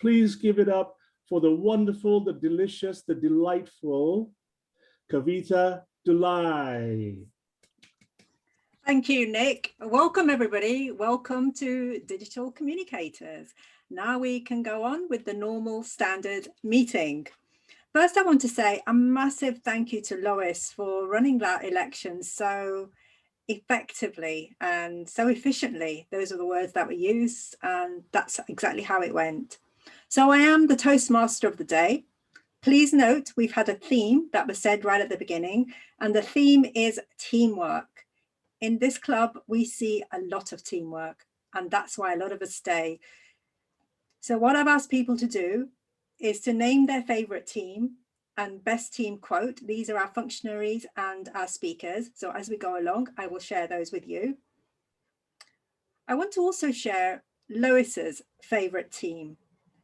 Please give it up for the wonderful, the delicious, the delightful Kavita Dulai. Thank you, Nick. Welcome, everybody. Welcome to Digital Communicators. Now we can go on with the normal standard meeting. First, I want to say a massive thank you to Lois for running that election so effectively and so efficiently. Those are the words that were used, and that's exactly how it went. So I am the Toastmaster of the day. Please note we've had a theme that was said right at the beginning, and the theme is teamwork. In this club, we see a lot of teamwork, and that's why a lot of us stay. So what I've asked people to do is to name their favorite team and best team quote. These are our functionaries and our speakers. So as we go along, I will share those with you. I want to also share Lois's favorite team.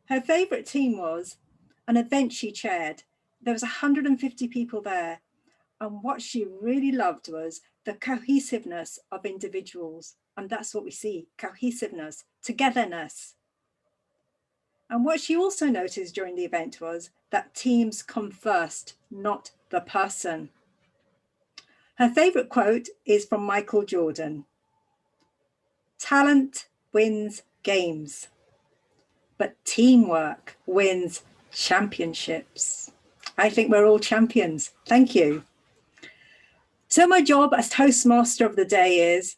Her favorite team was an event she chaired. There was 150 people there. And what she really loved was the cohesiveness of individuals. And that's what we see, cohesiveness, togetherness. And what she also noticed during the event was that teams come first, not the person. Her favorite quote is from Michael Jordan. Talent wins games, but teamwork wins championships. I think we're all champions. Thank you. So my job as Toastmaster of the day is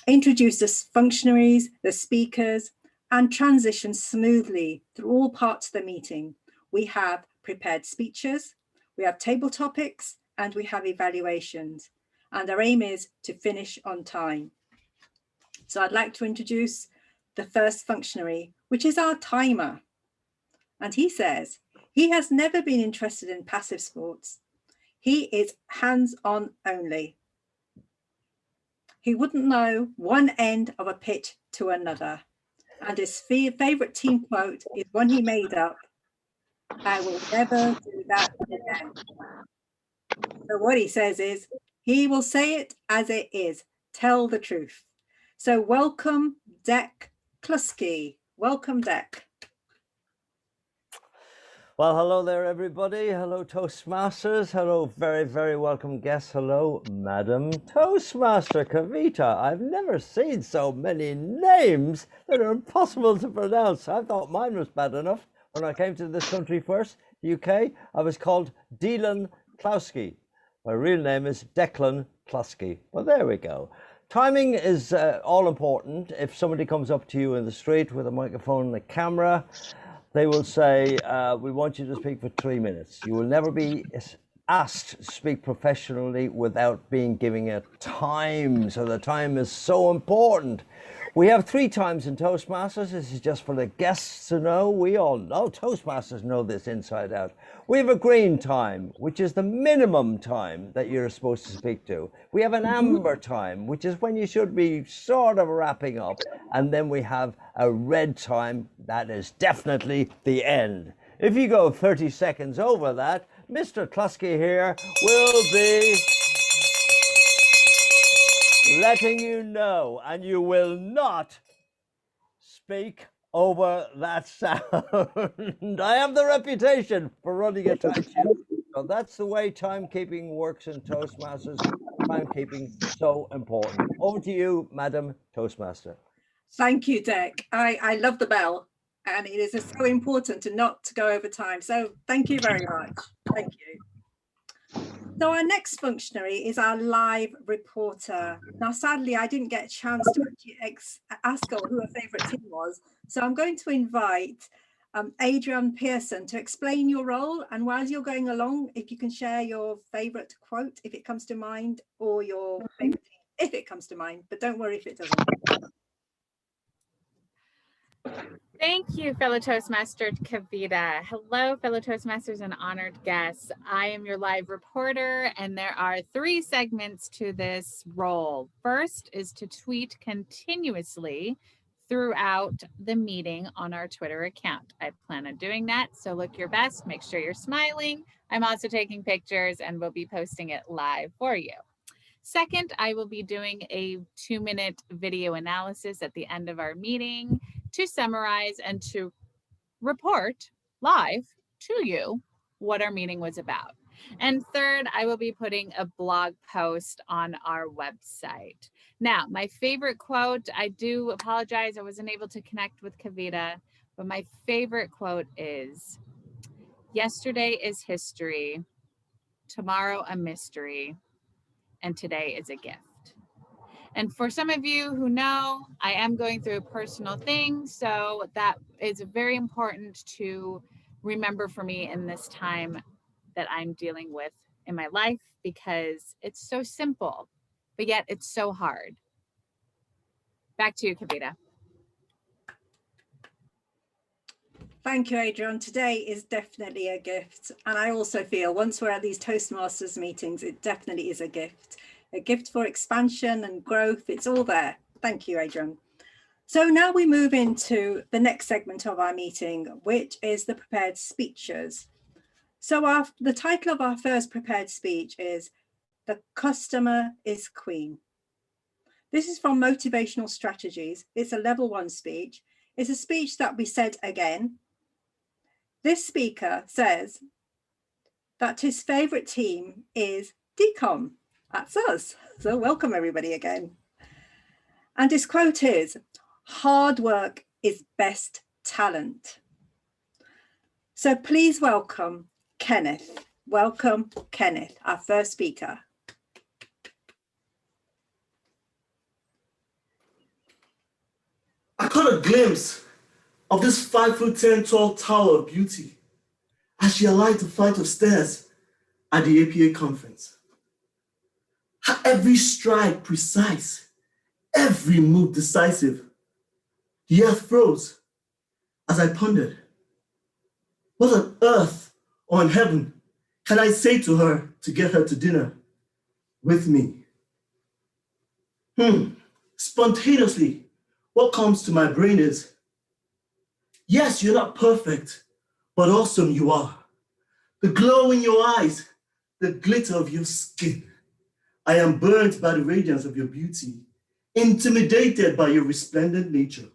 introduce the functionaries, the speakers, and transition smoothly through all parts of the meeting. We have prepared speeches, we have table topics, and we have evaluations. And our aim is to finish on time. So I'd like to introduce the first functionary, which is our timer. And he says, he has never been interested in passive sports. He is hands-on only. He wouldn't know one end of a pitch to another. And his favorite team quote is one he made up. I will never do that again. So what he says is, he will say it as it is. Tell the truth. So welcome, Dek Kluski. Welcome, Dek. Well, hello there, everybody. Hello, Toastmasters. Hello, very, very welcome guests. Hello, Madam Toastmaster Kavita. I've never seen so many names that are impossible to pronounce. I thought mine was bad enough when I came to this country first, the UK. I was called Dylan Klowski. My real name is Declan Kluski. Well, there we go. Timing is all important. If somebody comes up to you in the street with a microphone and a camera, they will say, we want you to speak for 3 minutes. You will never be asked to speak professionally without being given a time. So the time is so important. We have 3 times in Toastmasters. This is just for the guests to know. We all know, Toastmasters know this inside out. We have a green time, which is the minimum time that you're supposed to speak to. We have an amber time, which is when you should be sort of wrapping up. And then we have a red time. That is definitely the end. If you go 30 seconds over that, Mr. Kluski here will be letting you know, and you will not speak over that sound. I have the reputation for running a tight ship. So that's the way timekeeping works in Toastmasters. Timekeeping so important. Over to you, Madam Toastmaster. Thank you, Dek. I love the bell, and it is so important to not to go over time. So thank you very much. Thank you. So our next functionary is our live reporter. Now, sadly, I didn't get a chance to ask her who her favorite team was. So I'm going to invite Adrian Pearson to explain your role. And while you're going along, if you can share your favorite quote, if it comes to mind, or your favorite team, if it comes to mind, but don't worry if it doesn't. Thank you, fellow Toastmaster Kavita. Hello, fellow Toastmasters and honored guests. I am your live reporter, and there are 3 segments to this role. First is to tweet continuously throughout the meeting on our Twitter account. I plan on doing that, so look your best, make sure you're smiling. I'm also taking pictures and we'll be posting it live for you. Second, I will be doing a 2-minute video analysis at the end of our meeting to summarize and to report live to you what our meeting was about. And third, I will be putting a blog post on our website. Now, my favorite quote, I do apologize, I wasn't able to connect with Kavita, but my favorite quote is, "Yesterday is history, tomorrow a mystery, and today is a gift." And for some of you who know, I am going through a personal thing, so that is very important to remember for me in this time that I'm dealing with in my life, because it's so simple, but yet it's so hard. Back to you, Kavita. Thank you, Adrian. Today is definitely a gift. And I also feel once we're at these Toastmasters meetings, it definitely is a gift for expansion and growth. It's all there. Thank you, Adrian. So now we move into the next segment of our meeting, which is the prepared speeches. So the title of our first prepared speech is "The Customer is Queen." This is from Motivational Strategies. It's a level 1 speech. It's a speech that we said again. This speaker says that his favorite team is DCOM. That's us. So welcome everybody again. And his quote is, "Hard work is best talent." So please welcome Kenneth. Welcome, Kenneth, our first speaker. I caught a glimpse of this 5'10" tall tower of beauty as she alighted the flight of stairs at the APA conference. Her every stride precise, every move decisive. The earth froze as I pondered, what on earth or in heaven can I say to her to get her to dinner with me? Spontaneously, what comes to my brain is, yes, you're not perfect, but awesome you are. The glow in your eyes, the glitter of your skin. I am burnt by the radiance of your beauty, intimidated by your resplendent nature.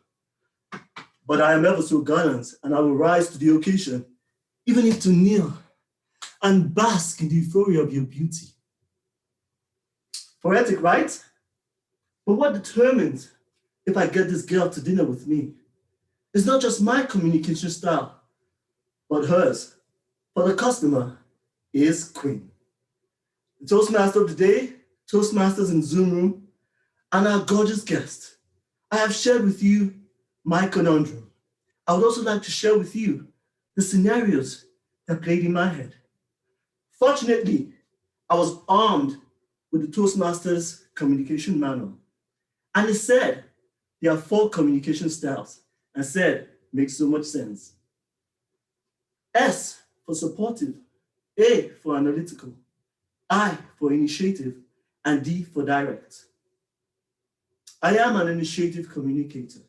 But I am ever so gallant, and I will rise to the occasion, even if to kneel and bask in the euphoria of your beauty. Poetic, right? But what determines if I get this girl to dinner with me is not just my communication style, but hers. For the customer is queen. The Toastmaster of the day, Toastmasters in Zoom room, and our gorgeous guest. I have shared with you my conundrum. I would also like to share with you the scenarios that played in my head. Fortunately, I was armed with the Toastmasters communication manual. And it said there are 4 communication styles, and said makes so much sense. S for supportive, A for analytical, I for initiative, and D for direct. I am an initiative communicator.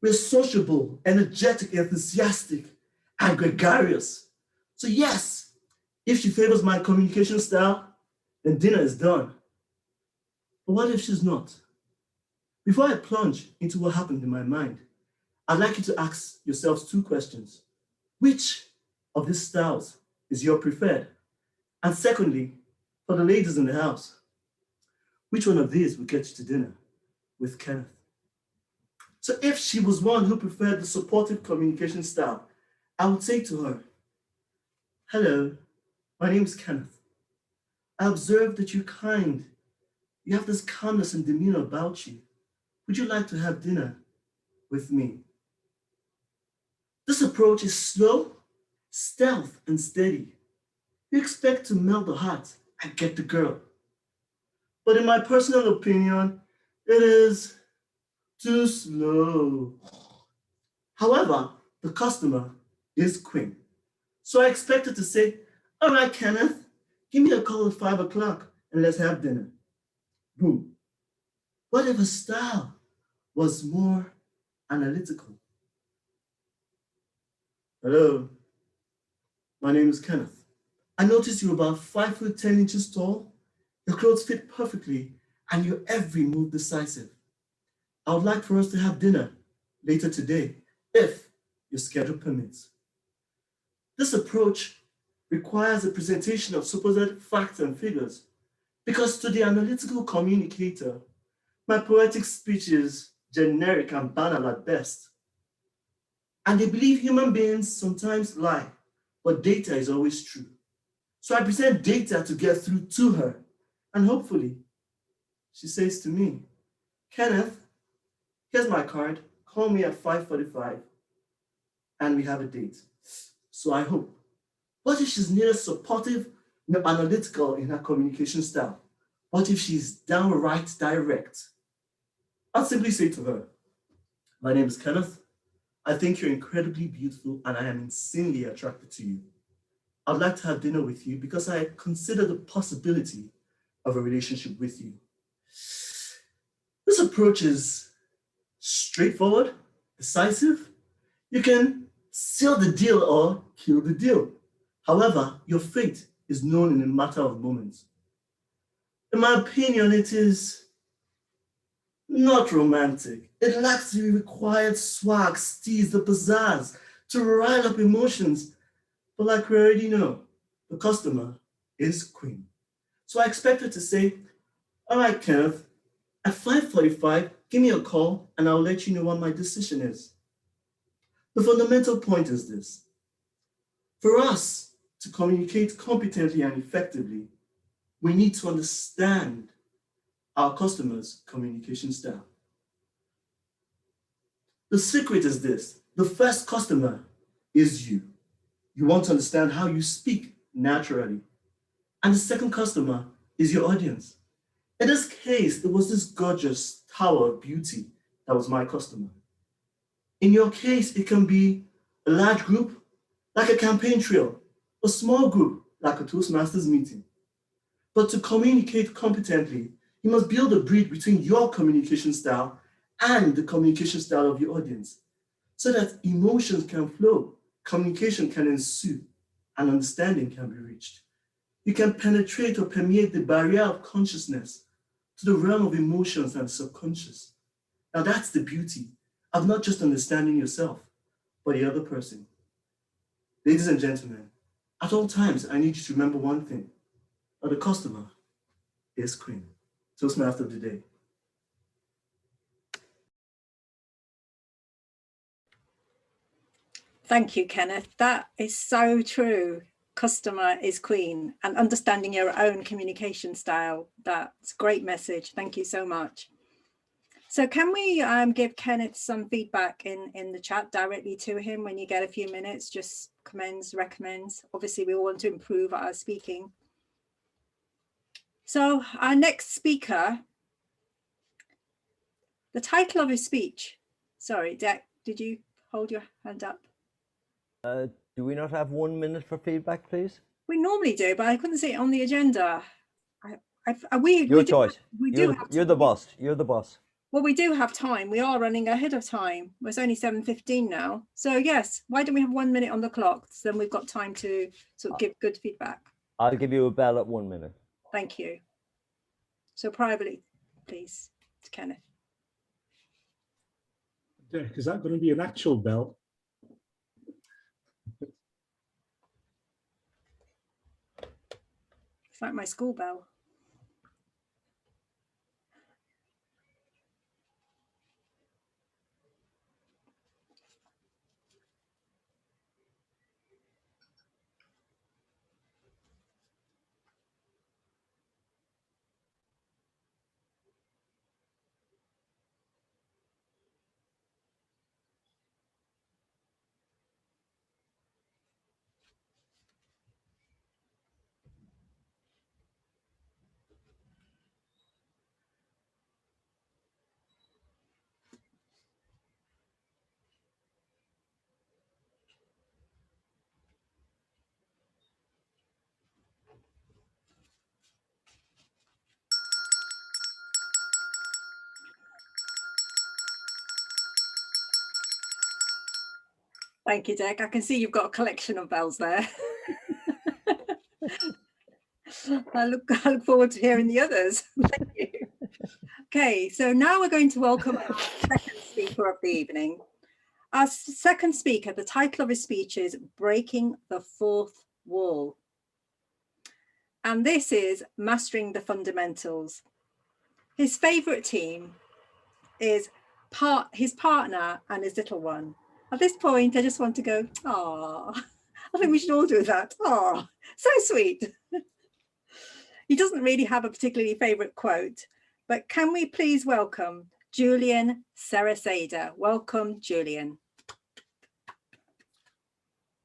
We're sociable, energetic, enthusiastic, and gregarious. So yes, if she favors my communication style, then dinner is done. But what if she's not? Before I plunge into what happened in my mind, I'd like you to ask yourselves 2 questions. Which of these styles is your preferred? And secondly, for the ladies in the house, which one of these will get you to dinner with Kenneth? So if she was one who preferred the supportive communication style, I would say to her, "Hello, my name is Kenneth. I observed that you're kind. You have this calmness and demeanor about you. Would you like to have dinner with me?" This approach is slow, stealth, and steady. You expect to melt the heart and get the girl. But in my personal opinion, it is too slow. However, the customer is queen. So I expected to say, "All right, Kenneth, give me a call at 5 o'clock and let's have dinner." Boom. What if her style was more analytical? "Hello, my name is Kenneth. I noticed you're about 5'10" tall. Your clothes fit perfectly and your every move decisive. I would like for us to have dinner later today, if your schedule permits. This approach requires a presentation of supposed facts and figures, because to the analytical communicator, my poetic speech is generic and banal at best. And they believe human beings sometimes lie, but data is always true. So I present data to get through to her, and hopefully she says to me, Kenneth, here's my card, call me at 5:45, and we have a date. So I hope. What if she's neither supportive nor analytical in her communication style? What if she's downright direct? I'll simply say to her, my name is Kenneth. I think you're incredibly beautiful and I am insanely attracted to you. I'd like to have dinner with you because I consider the possibility of a relationship with you. This approach is straightforward, decisive. You can seal the deal or kill the deal. However, your fate is known in a matter of moments. In my opinion, it is not romantic. It lacks the required swag, steez, the pizzazz to rile up emotions. But like we already know, the customer is queen. So I expect her to say, all right, Kenneth, at 5:45, give me a call and I'll let you know what my decision is. The fundamental point is this. For us to communicate competently and effectively, we need to understand our customers' communication style. The secret is this. The first customer is you. You want to understand how you speak naturally. And the second customer is your audience. In this case, it was this gorgeous tower of beauty that was my customer. In your case, it can be a large group, like a campaign trail, a small group, like a Toastmasters meeting. But to communicate competently, you must build a bridge between your communication style and the communication style of your audience, so that emotions can flow, communication can ensue, and understanding can be reached. You can penetrate or permeate the barrier of consciousness to the realm of emotions and subconscious. Now that's the beauty of not just understanding yourself, but the other person. Ladies and gentlemen, at all times, I need you to remember one thing, that the customer is queen. Toastmaster of the day. Thank you, Kenneth. That is so true. Customer is queen, and understanding your own communication style. That's a great message. Thank you so much. So can we give Kenneth some feedback in the chat directly to him when you get a few minutes, just commends, recommends. Obviously, we all want to improve our speaking. So our next speaker, the title of his speech, sorry, Jack, did you hold your hand up? Do we not have 1 minute for feedback, please? We normally do, but I couldn't see it on the agenda. Your choice. You're the boss. You're the boss. Well, we do have time. We are running ahead of time. It's only 7:15 now. So yes, why don't we have 1 minute on the clock? So then we've got time to sort of give good feedback. I'll give you a bell at 1 minute. Thank you. So privately, please, to Kenneth. Dick, is that going to be an actual bell? It's like my school bell. Thank you, Dick. I can see you've got a collection of bells there. I look forward to hearing the others. Thank you. Okay, so now we're going to welcome our second speaker of the evening. Our second speaker, the title of his speech is Breaking the Fourth Wall. And this is Mastering the Fundamentals. His favorite team is his partner and his little one. At this point, I just want to go, oh, I think we should all do that. Oh, so sweet. He doesn't really have a particularly favorite quote, but can we please welcome Julian Sarasada? Welcome, Julian.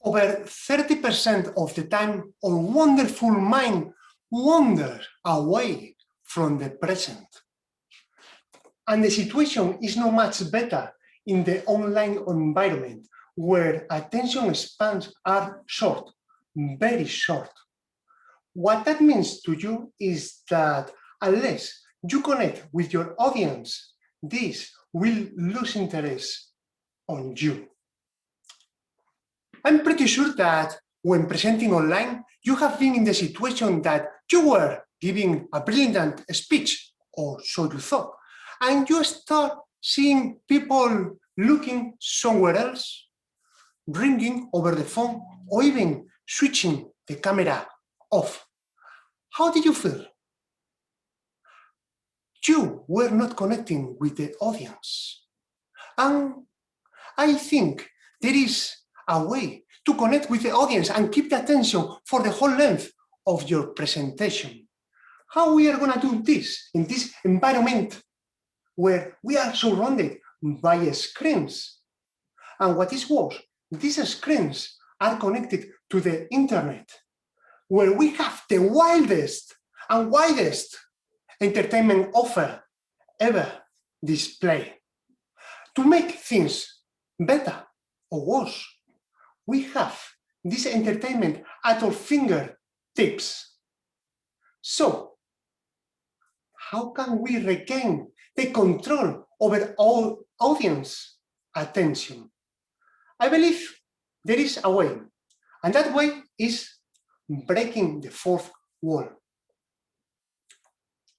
Over 30% of the time, our wonderful mind wanders away from the present. And the situation is not much better in the online environment, where attention spans are short, very short. What that means to you is that unless you connect with your audience, this will lose interest on you. I'm pretty sure that when presenting online, you have been in the situation that you were giving a brilliant speech, or so you thought, and you start seeing people looking somewhere else, ringing over the phone, or even switching the camera off. How did you feel? You were not connecting with the audience. And I think there is a way to connect with the audience and keep the attention for the whole length of your presentation. How we are going to do this in this environment where we are surrounded by screens? And what is worse, these screens are connected to the internet, where we have the wildest and widest entertainment offer ever displayed. To make things better or worse, we have this entertainment at our fingertips. So, how can we regain the control over our audience attention? I believe there is a way, and that way is breaking the fourth wall.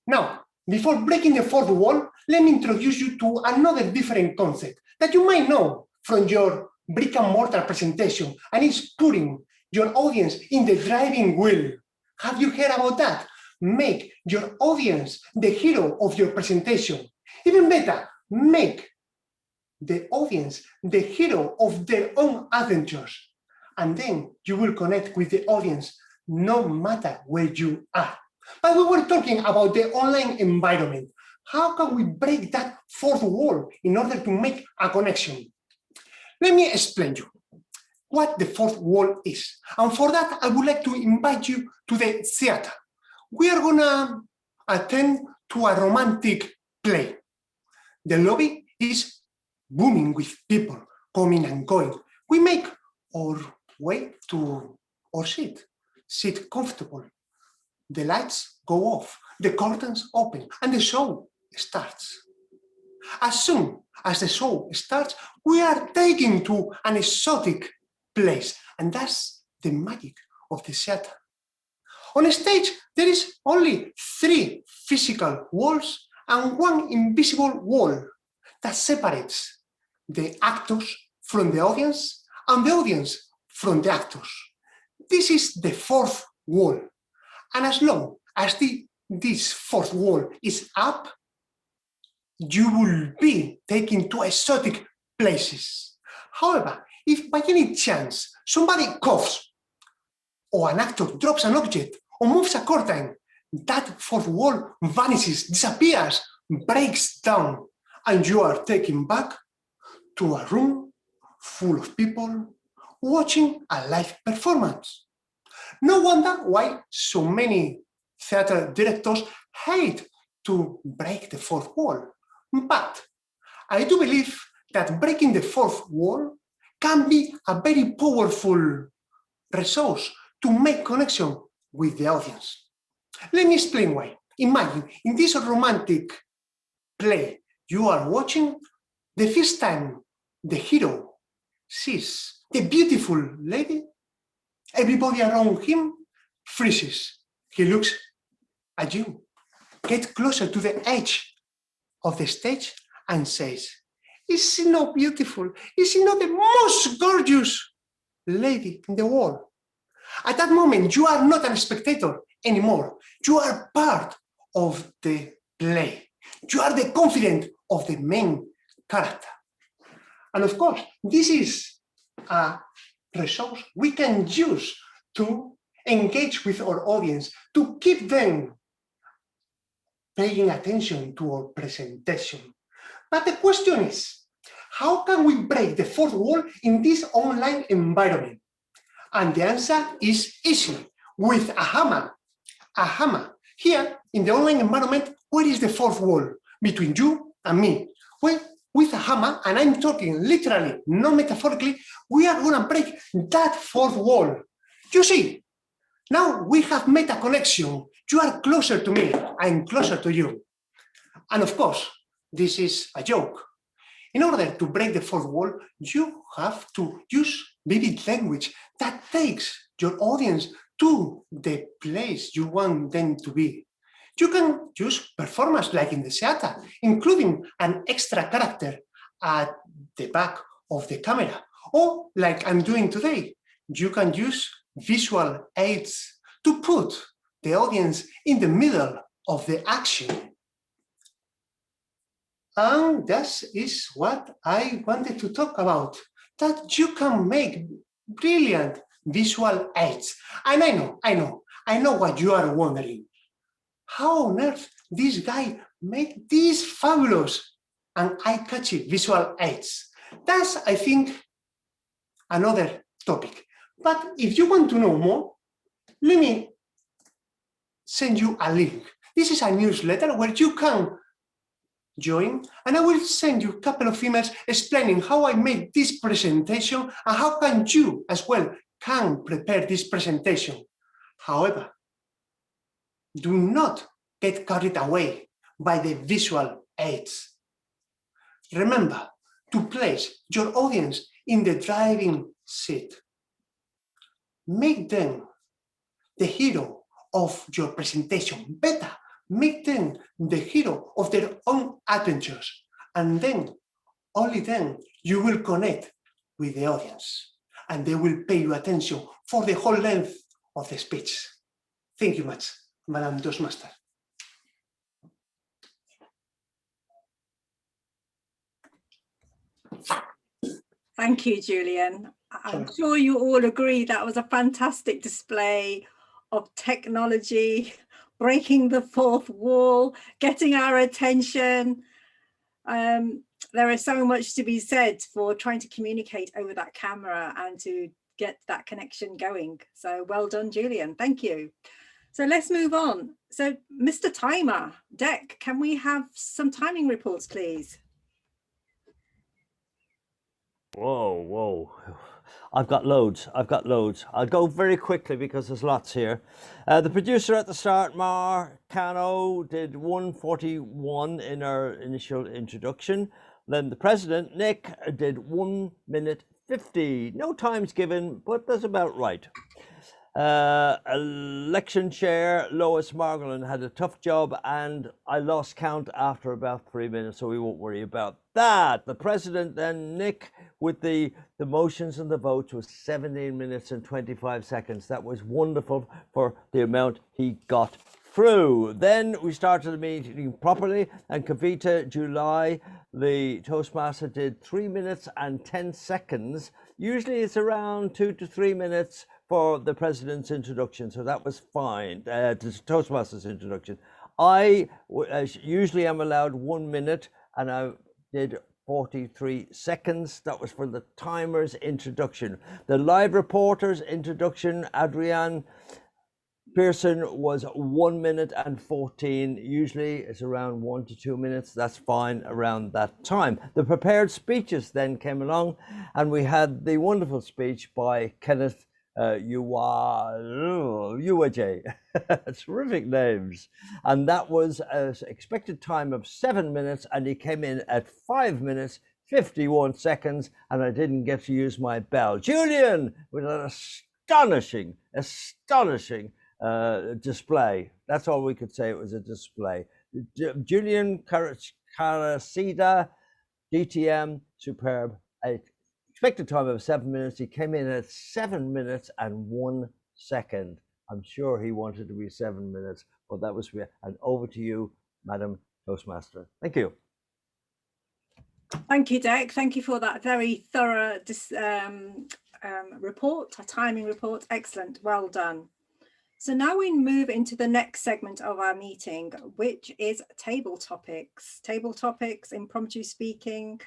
Now, before breaking the fourth wall, let me introduce you to another different concept that you might know from your brick and mortar presentation, and it's putting your audience in the driving wheel. Have you heard about that? Make your audience the hero of your presentation. Even better, make the audience the hero of their own adventures. And then you will connect with the audience no matter where you are. But we were talking about the online environment. How can we break that fourth wall in order to make a connection? Let me explain you what the fourth wall is. And for that, I would like to invite you to the theater. We are gonna attend to a romantic play. The lobby is booming with people coming and going. We make our way to our seat, sit comfortable. The lights go off, the curtains open, and the show starts. As soon as the show starts, we are taken to an exotic place, and that's the magic of the theater. On stage, there is only 3 physical walls and 1 invisible wall that separates the actors from the audience and the audience from the actors. This is the fourth wall. And as long as this fourth wall is up, you will be taken to exotic places. However, if by any chance somebody coughs, or an actor drops an object, or moves a curtain, that fourth wall vanishes, disappears, breaks down, and you are taken back to a room full of people watching a live performance. No wonder why so many theater directors hate to break the fourth wall. But I do believe that breaking the fourth wall can be a very powerful resource to make connection with the audience. Let me explain why. Imagine in this romantic play you are watching, the first time the hero sees the beautiful lady, everybody around him freezes. He looks at you, get closer to the edge of the stage and says, Is she not beautiful? Is she not the most gorgeous lady in the world? At that moment, you are not a spectator anymore. You are part of the play. You are the confidant of the main character. And of course, this is a resource we can use to engage with our audience, to keep them paying attention to our presentation. But the question is, how can we break the fourth wall in this online environment? And the answer is easy, with a hammer. A hammer. Here, in the online environment, where is the fourth wall between you and me? Well, with a hammer, and I'm talking literally, not metaphorically, we are going to break that fourth wall. You see, now we have made a connection. You are closer to me, I'm closer to you. And of course, this is a joke. In order to break the fourth wall, you have to use vivid language that takes your audience to the place you want them to be. You can use performance like in the theater, including an extra character at the back of the camera, or like I'm doing today, you can use visual aids to put the audience in the middle of the action. And that is what I wanted to talk about, that you can make brilliant visual aids. And I know what you are wondering. How on earth this guy made these fabulous and eye-catchy visual aids? That's, I think, another topic. But if you want to know more, let me send you a link. This is a newsletter where you can join, and I will send you a couple of emails explaining how I made this presentation and how can you as well can prepare this presentation. However, do not get carried away by the visual aids. Remember to place your audience in the driving seat. Make them the hero of your presentation. Better, make them the hero of their own adventures. And then, only then, you will connect with the audience and they will pay you attention for the whole length of the speech. Thank you much, Madam Toastmaster. Thank you, Julian. I'm sure you all agree that was a fantastic display of technology, breaking the fourth wall, getting our attention. There is so much to be said for trying to communicate over that camera and to get that connection going. So well done, Julian. Thank you. So let's move on. So Mr. Timer, Deck, can we have some timing reports, please? Whoa. I've got loads. I'll go very quickly because there's lots here. The producer at the start, Mar Cano, did 1:41 in our initial introduction. Then the president, Nick, did 1 minute 50. No times given, but that's about right. Election chair Lois Margolin had a tough job, and I lost count after about 3 minutes, so we won't worry about that. The president then, Nick, with the motions and the votes, was 17 minutes and 25 seconds. That was wonderful for the amount he got through. Then we started the meeting properly, and Kavita July, the Toastmaster, did 3 minutes and 10 seconds. Usually it's around 2 to 3 minutes for the president's introduction, so that was fine. The Toastmaster's introduction. I usually am allowed 1 minute, and I did 43 seconds. That was for the timer's introduction. The live reporter's introduction, Adrienne Pearson, was 1 minute and 14. Usually it's around 1 to 2 minutes. That's fine around that time. The prepared speeches then came along, and we had the wonderful speech by Kenneth Uwaj. Terrific names. And that was an expected time of 7 minutes, and he came in at 5 minutes 51 seconds, and I didn't get to use my bell. Julian with an astonishing display. That's all we could say. It was a display. Julian Caracida DTM, superb. I expected time of 7 minutes. He came in at 7 minutes and 1 second. I'm sure he wanted to be 7 minutes, but that was real. And over to you, Madam Toastmaster. Thank you. Thank you, Dick. Thank you for that very thorough report, a timing report. Excellent. Well done. So now we move into the next segment of our meeting, which is table topics. Table topics, impromptu speaking,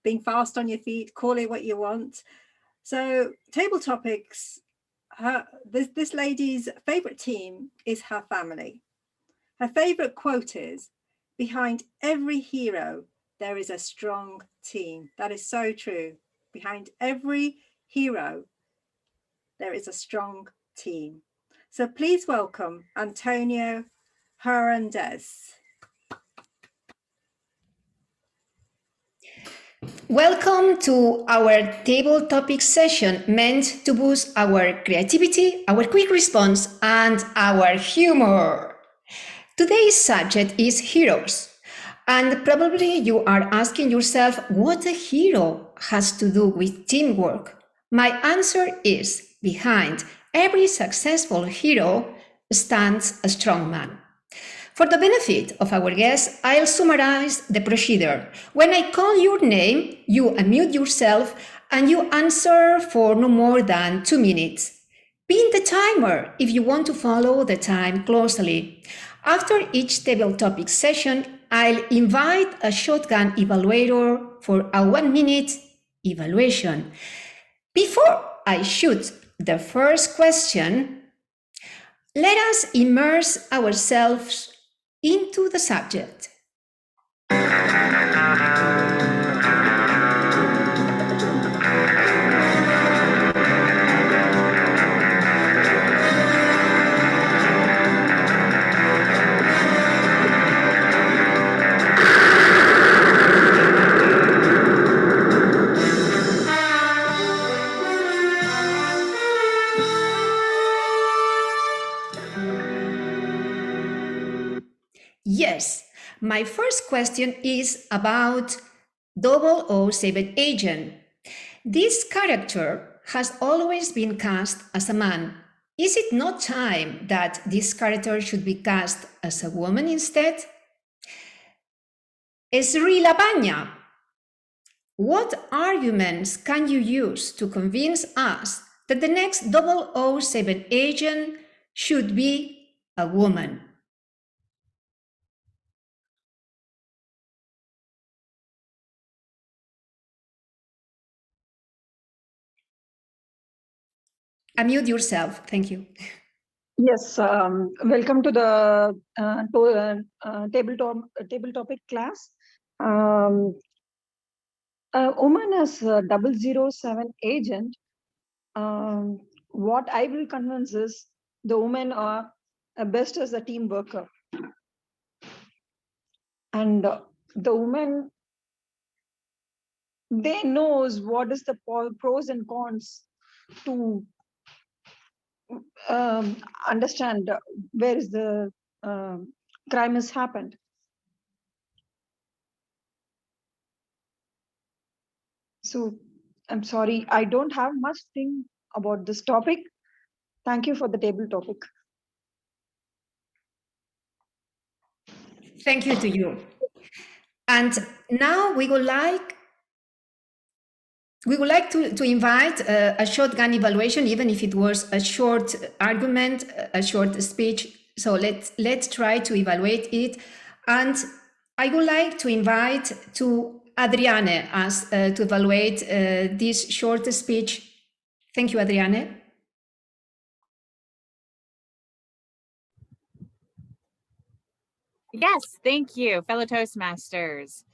being fast on your feet, call it what you want. So table topics, this lady's favorite team is her family. Her favorite quote is, "Behind every hero, there is a strong team." That is so true. Behind every hero, there is a strong team. So please welcome Antonio Hernandez. Welcome to our table topic session meant to boost our creativity, our quick response, and our humor. Today's subject is heroes. And probably you are asking yourself what a hero has to do with teamwork. My answer is, behind every successful hero stands a strong man. For the benefit of our guests, I'll summarize the procedure. When I call your name, you unmute yourself and you answer for no more than 2 minutes. Pin the timer if you want to follow the time closely. After each table topic session, I'll invite a shotgun evaluator for a 1-minute evaluation. Before I shoot the first question, let us immerse ourselves into the subject. Yes, my first question is about 007 Agent. This character has always been cast as a man. Is it not time that this character should be cast as a woman instead? Sri Lapanya, what arguments can you use to convince us that the next 007 agent should be a woman? Unmute yourself. Thank you. Yes, welcome to the table topic class. A woman as a 007 agent, what I will convince is the women are best as a team worker. And the women, they knows what is the pros and cons to understand where is the crime has happened. So I'm sorry, I don't have much thing about this topic. Thank you for the table topic. Thank you to you. And now we would like to invite a shotgun evaluation, even if it was a short argument, a short speech. So let's try to evaluate it. And I would like to invite to Adriane as to evaluate this short speech. Thank you, Adriane. Yes, thank you, fellow Toastmasters,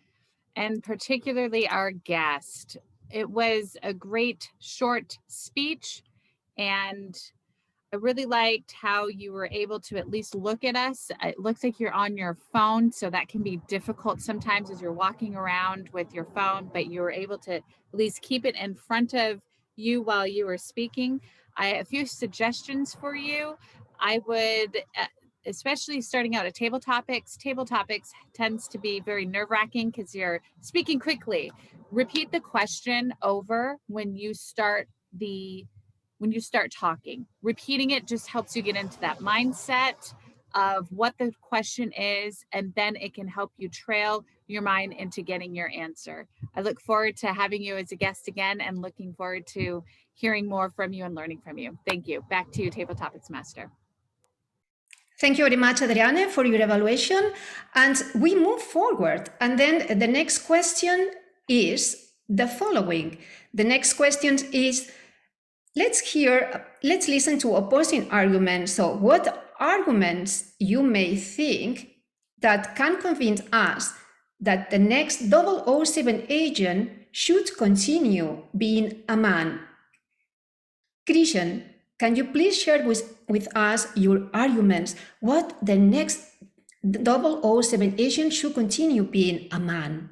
and particularly our guest. It was a great short speech, and I really liked how you were able to at least look at us. It looks like you're on your phone, so that can be difficult sometimes as you're walking around with your phone, but you were able to at least keep it in front of you while you were speaking. I have a few suggestions for you. I would especially starting out at table topics tends to be very nerve-wracking because you're speaking quickly. Repeat the question over when you start talking. Repeating it just helps you get into that mindset of what the question is, and then it can help you trail your mind into getting your answer. I look forward to having you as a guest again and looking forward to hearing more from you and learning from you. Thank you. Back to you, Table Topics Master. Thank you very much, Adriane, for your evaluation. And we move forward. And then the next question is the following. The next question is, let's listen to opposing arguments. So what arguments you may think that can convince us that the next 007 agent should continue being a man? Christian, can you please share with us your arguments what the next 007 agent should continue being a man?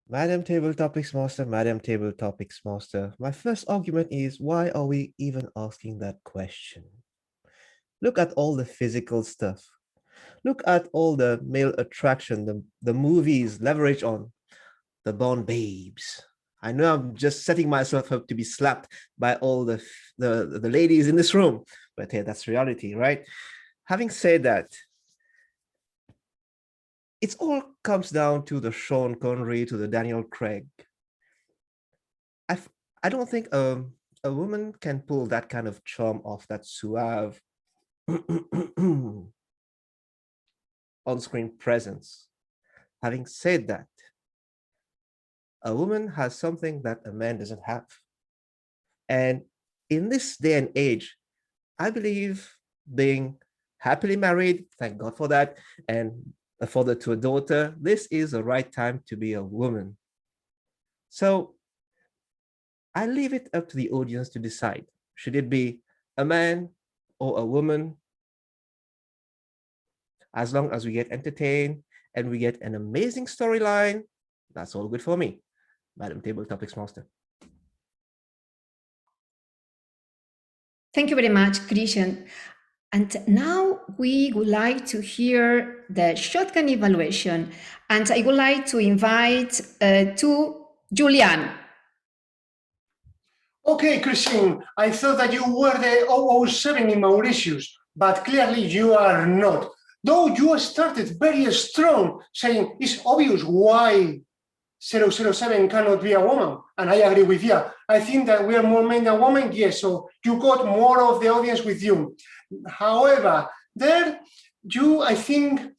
Madam Table Topics Master, Madam Table Topics Master, my first argument is, why are we even asking that question? Look at all the physical stuff. Look at all the male attraction the movies leverage on. The Bond babes. I know I'm just setting myself up to be slapped by all the ladies in this room, but hey, that's reality, right? Having said that, it all comes down to the Sean Connery, to the Daniel Craig. I don't think a woman can pull that kind of charm off, that suave on-screen presence. Having said that, a woman has something that a man doesn't have. And in this day and age, I believe being happily married, thank God for that, and a father to a daughter, this is the right time to be a woman. So I leave it up to the audience to decide. Should it be a man or a woman? As long as we get entertained and we get an amazing storyline, that's all good for me. Madam Table Topics Master. Thank you very much, Christian. And now we would like to hear the shotgun evaluation. And I would like to invite to Julian. Okay, Christine, I thought that you were the 007 in Mauritius, but clearly you are not. Though you started very strong, saying it's obvious why 007 cannot be a woman, and I agree with you. I think that we are more men than women, yes, so you got more of the audience with you. However, I think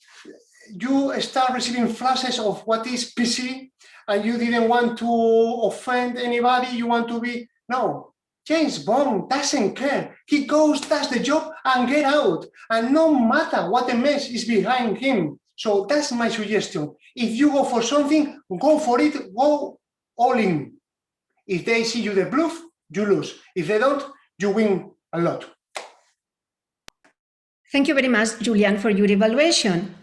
you start receiving flashes of what is PC, and you didn't want to offend anybody, you want to be, no. James Bond doesn't care. He goes, does the job, and get out. And no matter what the mess is behind him. So that's my suggestion. If you go for something, go for it, go all in. If they see you the bluff, you lose. If they don't, you win a lot. Thank you very much, Julian, for your evaluation.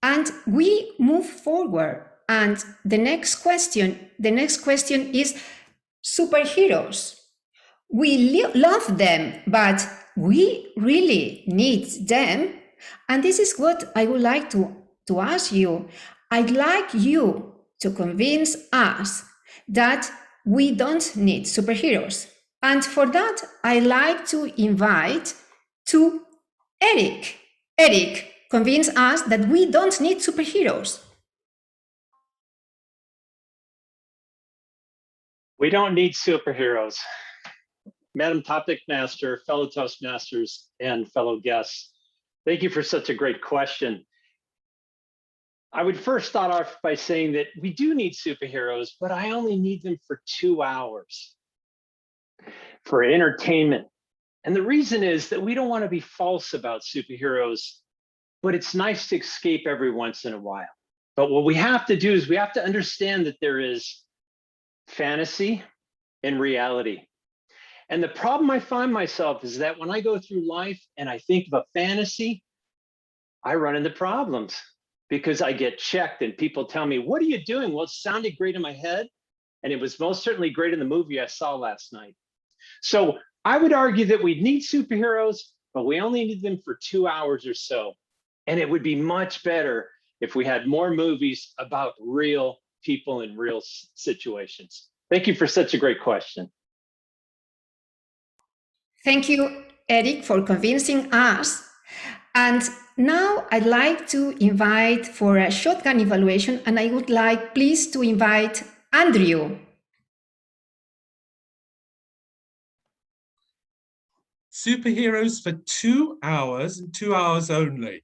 And we move forward. And the next question is superheroes. We love them, but we really need them. And this is what I would like to ask you. I'd like you to convince us that we don't need superheroes. And for that, I'd like to invite to Eric. Eric, convince us that we don't need superheroes. We don't need superheroes. Madam Topic Master, fellow Toastmasters, and fellow guests, thank you for such a great question. I would first start off by saying that we do need superheroes, but I only need them for 2 hours for entertainment. And the reason is that we don't want to be false about superheroes, but it's nice to escape every once in a while. But what we have to do is we have to understand that there is fantasy and reality. And the problem I find myself is that when I go through life and I think of a fantasy, I run into problems because I get checked and people tell me, what are you doing? Well, it sounded great in my head. And it was most certainly great in the movie I saw last night. So I would argue that we need superheroes, but we only need them for 2 hours or so. And it would be much better if we had more movies about real people in real situations. Thank you for such a great question. Thank you, Eric, for convincing us. And now I'd like to invite for a shotgun evaluation, and I would like please to invite Andrew. Superheroes for 2 hours and 2 hours only.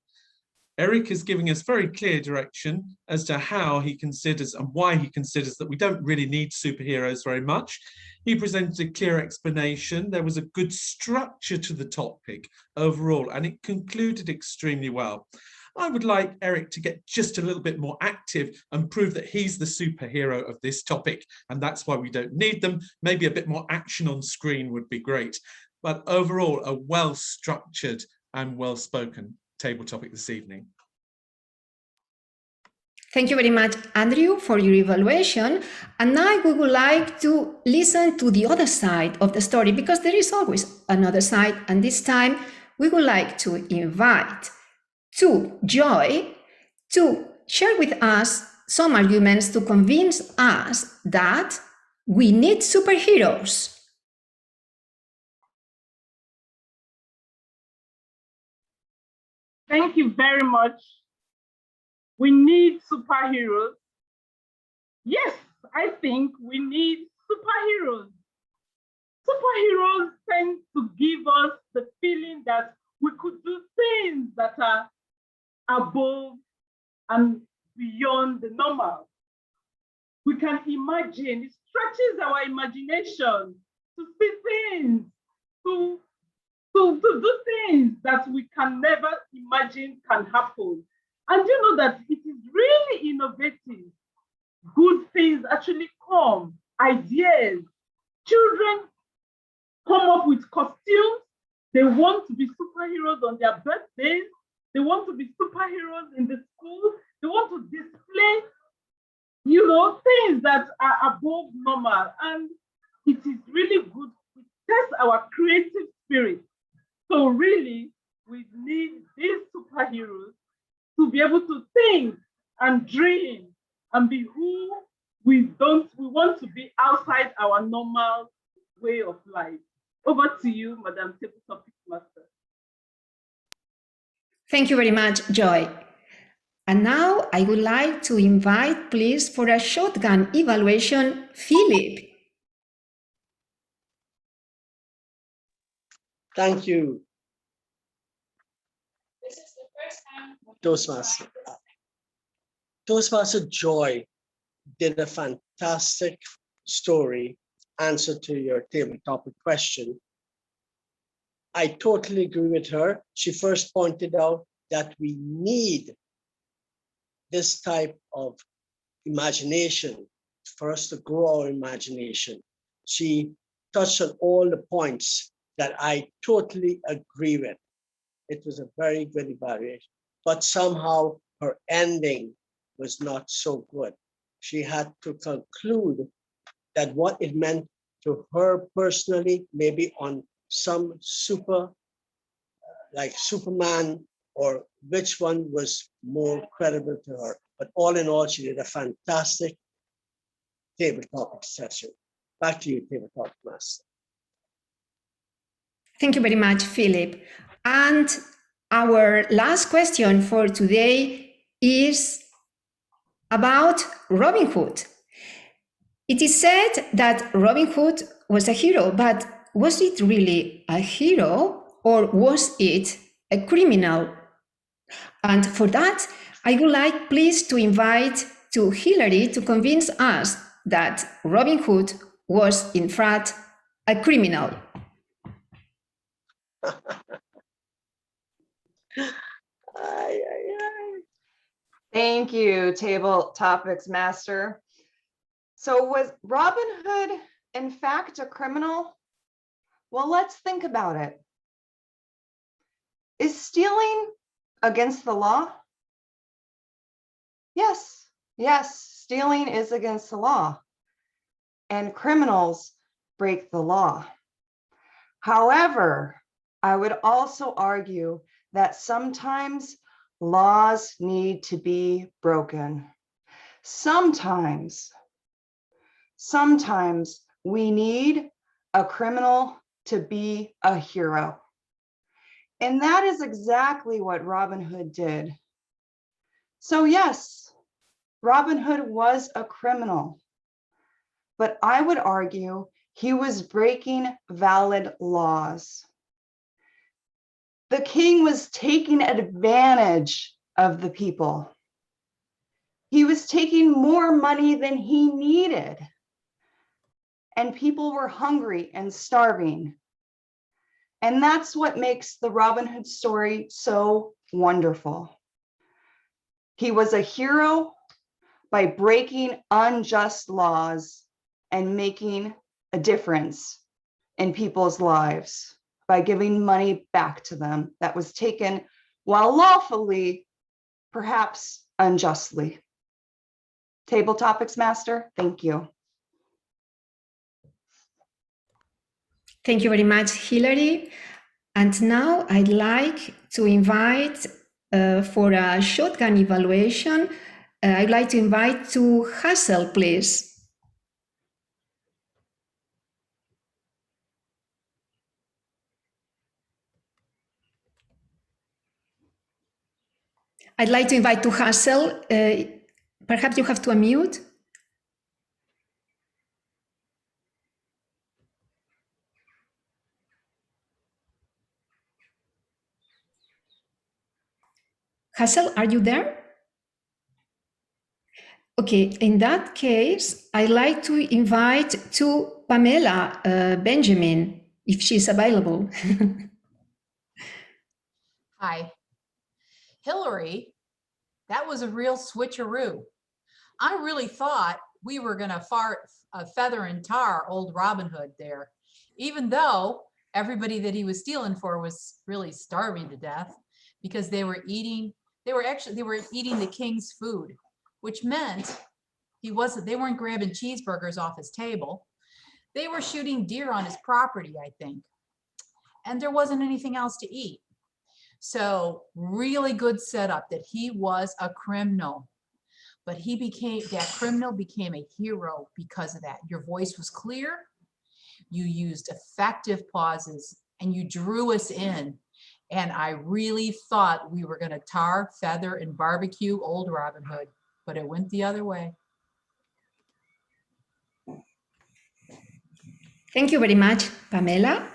Eric is giving us very clear direction as to how he considers and why he considers that we don't really need superheroes very much. He presented a clear explanation. There was a good structure to the topic overall, and it concluded extremely well. I would like Eric to get just a little bit more active and prove that he's the superhero of this topic, and that's why we don't need them. Maybe a bit more action on screen would be great. But overall, a well-structured and well-spoken table topic this evening. Thank you very much, Andrew, for your evaluation. And now we would like to listen to the other side of the story, because there is always another side. And this time we would like to invite Joy to share with us some arguments to convince us that we need superheroes. Thank you very much. We need superheroes. Yes, I think we need superheroes. Superheroes tend to give us the feeling that we could do things that are above and beyond the normal. We can imagine, it stretches our imagination to see things, to do things that we can never imagine can happen. And you know that it is really innovative. Good things actually come, ideas. Children come up with costumes. They want to be superheroes on their birthdays. They want to be superheroes in the school. They want to display, things that are above normal. And it is really good. It tests our creative spirit. So really, we need these superheroes to be able to think and dream and be who we want to be outside our normal way of life. Over to you, Madam Table Topic Master. Thank you very much, Joy. And now I would like to invite, please, for a shotgun evaluation, Philip. Thank you, Toastmaster. Toastmaster Joy did a fantastic story answer to your table topic question. I totally agree with her. She first pointed out that we need this type of imagination for us to grow our imagination. She touched on all the points that I totally agree with. It was a very good evaluation, but somehow her ending was not so good. She had to conclude that what it meant to her personally, maybe on some like Superman, or which one was more credible to her. But all in all, she did a fantastic table topic session. Back to you, table topic master. Thank you very much, Philip. And our last question for today is about Robin Hood. It is said that Robin Hood was a hero, but was it really a hero, or was it a criminal? And for that, I would like please to invite to Hilary to convince us that Robin Hood was in fact a criminal. Thank you, Table Topics Master. So was Robin Hood in fact a criminal? Well, let's think about it. Is stealing against the law? Yes, stealing is against the law, and criminals break the law. However, I would also argue that sometimes laws need to be broken. Sometimes we need a criminal to be a hero. And that is exactly what Robin Hood did. So yes, Robin Hood was a criminal, but I would argue he was breaking valid laws. The king was taking advantage of the people. He was taking more money than he needed. And people were hungry and starving. And that's what makes the Robin Hood story so wonderful. He was a hero by breaking unjust laws and making a difference in people's lives by giving money back to them that was taken, while lawfully, perhaps unjustly. Table Topics Master, thank you. Thank you very much, Hilary. And now I'd like to invite for a shotgun evaluation, I'd like to invite to Hazel, please. I'd like to invite to Hazel. Perhaps you have to unmute. Hazel, are you there? Okay, in that case, I'd like to invite to Pamela Benjamin, if she's available. Hi. Hillary, that was a real switcheroo. I really thought we were going to feather and tar old Robin Hood there, even though everybody that he was stealing for was really starving to death because they were eating the king's food, which meant they weren't grabbing cheeseburgers off his table. They were shooting deer on his property, I think. And there wasn't anything else to eat. So really good setup that he was a criminal, but that criminal became a hero because of that. Your voice was clear, you used effective pauses, and you drew us in. And I really thought we were going to tar, feather, and barbecue old Robin Hood, but it went the other way. Thank you very much, Pamela.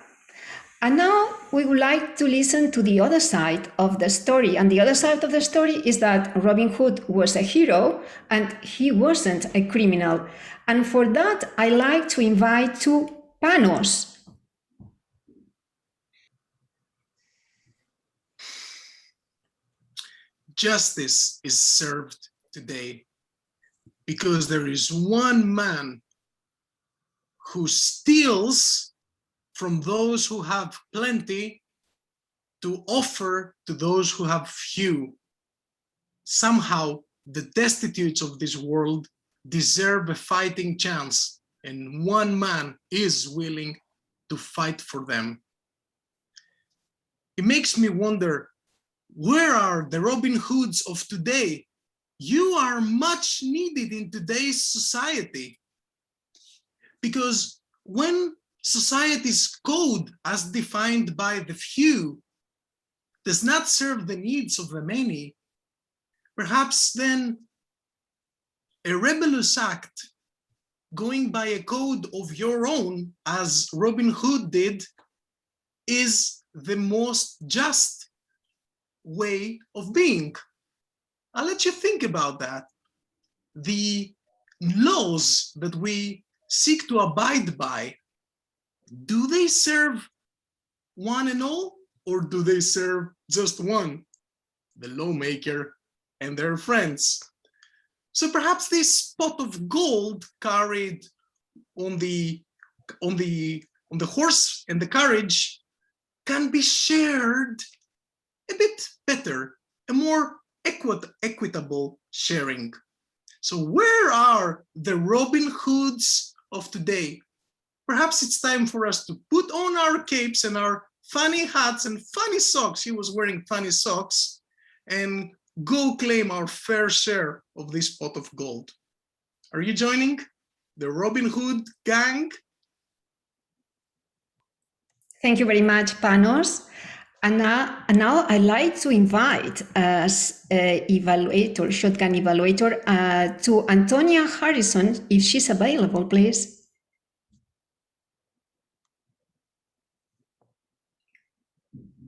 And now we would like to listen to the other side of the story. And the other side of the story is that Robin Hood was a hero and he wasn't a criminal. And for that, I like to invite to Panos. Justice is served today because there is one man who steals from those who have plenty to offer to those who have few. Somehow, the destitutes of this world deserve a fighting chance, and one man is willing to fight for them. It makes me wonder, where are the Robin Hoods of today? You are much needed in today's society. Because when society's code, as defined by the few, does not serve the needs of the many, perhaps then a rebellious act going by a code of your own, as Robin Hood did, is the most just way of being. I'll let you think about that. The laws that we seek to abide by, do they serve one and all, or do they serve just one, the lawmaker and their friends? So perhaps this pot of gold carried on the horse and the carriage can be shared a bit better, a more equitable sharing. So where are the Robin Hoods of today? Perhaps it's time for us to put on our capes and our funny hats and funny socks. She was wearing funny socks, and go claim our fair share of this pot of gold. Are you joining the Robin Hood gang? Thank you very much, Panos. And now I'd like to invite as evaluator, shotgun evaluator, to Antonia Harrison, if she's available, please.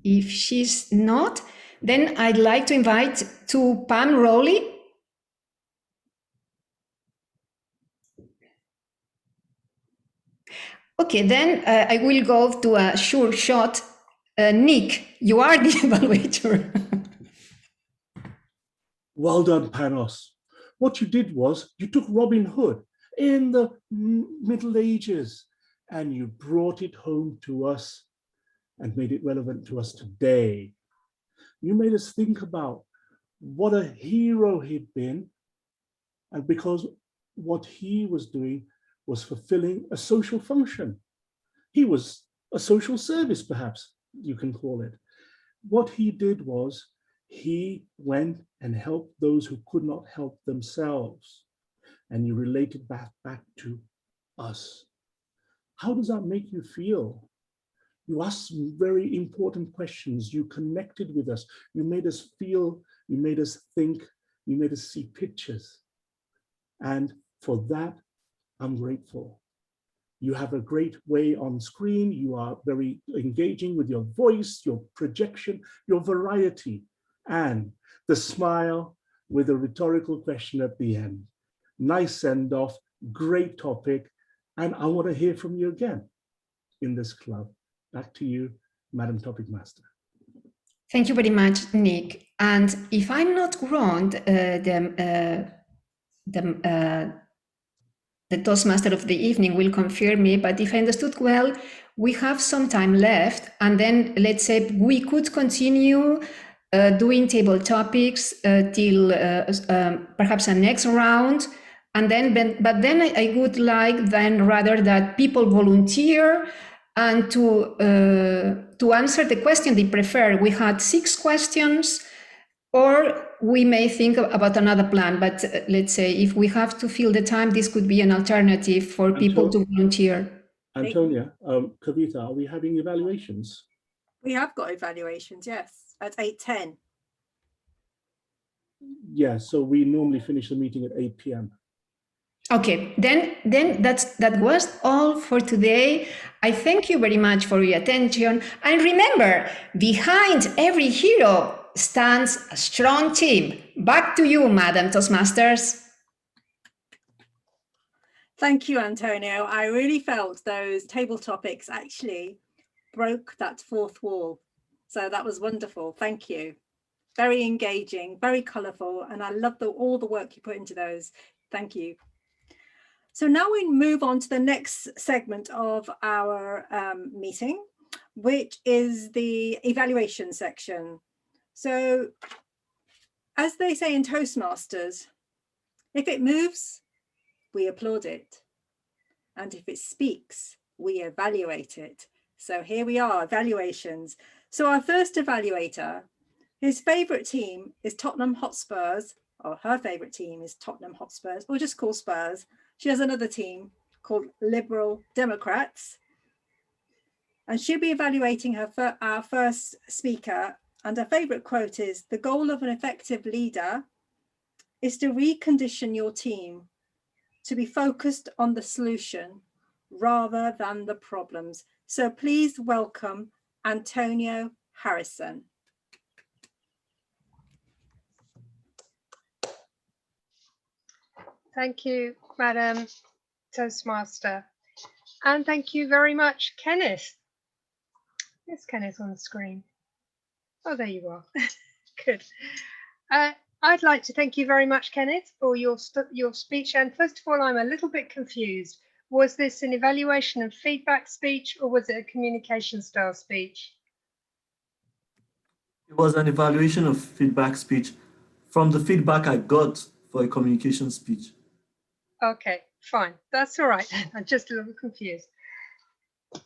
If she's not, then I'd like to invite to Pam Rowley. Okay, then I will go to a sure shot. Nick, you are the evaluator. Well done, Panos. What you did was you took Robin Hood in the Middle Ages and you brought it home to us and made it relevant to us today. You made us think about what a hero he'd been, and because what he was doing was fulfilling a social function. He was a social service, perhaps you can call it. What he did was he went and helped those who could not help themselves, and you related back to us. How does that make you feel? You asked some very important questions. You connected with us. You made us feel, you made us think, you made us see pictures. And for that, I'm grateful. You have a great way on screen. You are very engaging with your voice, your projection, your variety, and the smile with a rhetorical question at the end. Nice send off, great topic. And I want to hear from you again in this club. Back to you, Madam Topic Master. Thank you very much, Nick. And if I'm not wrong, the Toastmaster of the evening will confirm me, but if I understood well, we have some time left, and then let's say we could continue doing table topics till perhaps a next round, and then but then I would like then rather that people volunteer and to answer the question they prefer. We had 6 questions. Or we may think about another plan, but let's say if we have to fill the time, this could be an alternative for people to volunteer. Antonia, Kavita, are we having evaluations? We have got evaluations, yes, at 8:10. Yeah, so we normally finish the meeting at 8 p.m. Okay, then that was all for today. I thank you very much for your attention. And remember, behind every hero stands a strong team. Back to you, Madam Toastmasters. Thank you, Antonio. I really felt those table topics actually broke that fourth wall. So that was wonderful. Thank you. Very engaging, very colourful, and I love all the work you put into those. Thank you. So now we move on to the next segment of our meeting, which is the evaluation section. So as they say in Toastmasters, if it moves, we applaud it. And if it speaks, we evaluate it. So here we are, evaluations. So our first evaluator, his favourite team is Tottenham Hotspurs, or her favourite team is Tottenham Hotspurs, or just call Spurs. She has another team called Liberal Democrats. And she'll be evaluating our first speaker. And her favourite quote is, "The goal of an effective leader is to recondition your team to be focused on the solution rather than the problems." So please welcome Antonio Harrison. Thank you, Madam Toastmaster. And thank you very much, Kenneth. There's Kenneth on the screen. Oh, there you are. Good. I'd like to thank you very much, Kenneth, for your speech. And first of all, I'm a little bit confused. Was this an evaluation and feedback speech, or was it a communication style speech? It was an evaluation of feedback speech from the feedback I got for a communication speech. Okay, fine. That's all right. I'm just a little confused.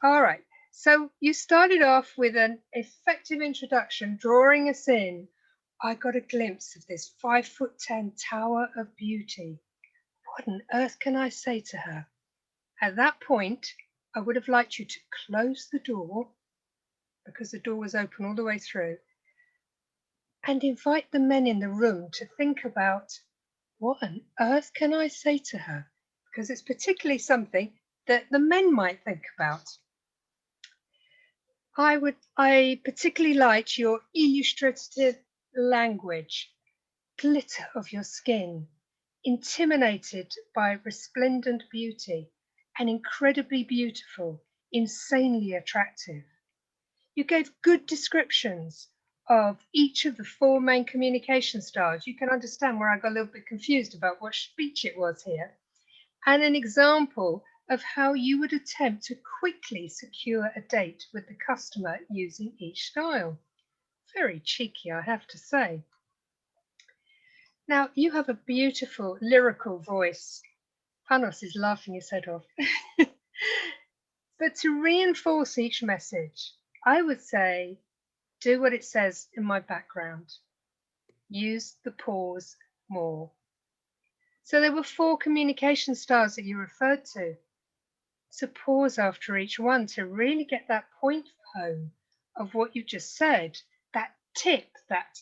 All right. So you started off with an effective introduction, drawing us in. I got a glimpse of this 5'10" tower of beauty. What on earth can I say to her? At that point, I would have liked you to close the door, because the door was open all the way through, and invite the men in the room to think about what on earth can I say to her? Because it's particularly something that the men might think about. I particularly liked your illustrative language, glitter of your skin, intimidated by resplendent beauty, and incredibly beautiful, insanely attractive. You gave good descriptions of each of the 4 main communication styles. You can understand where I got a little bit confused about what speech it was here. And an example of how you would attempt to quickly secure a date with the customer using each style. Very cheeky, I have to say. Now, you have a beautiful lyrical voice. Panos is laughing his head off. But to reinforce each message, I would say, do what it says in my background. Use the pause more. So there were 4 communication styles that you referred to. So pause after each one to really get that point home of what you just said, that tip, that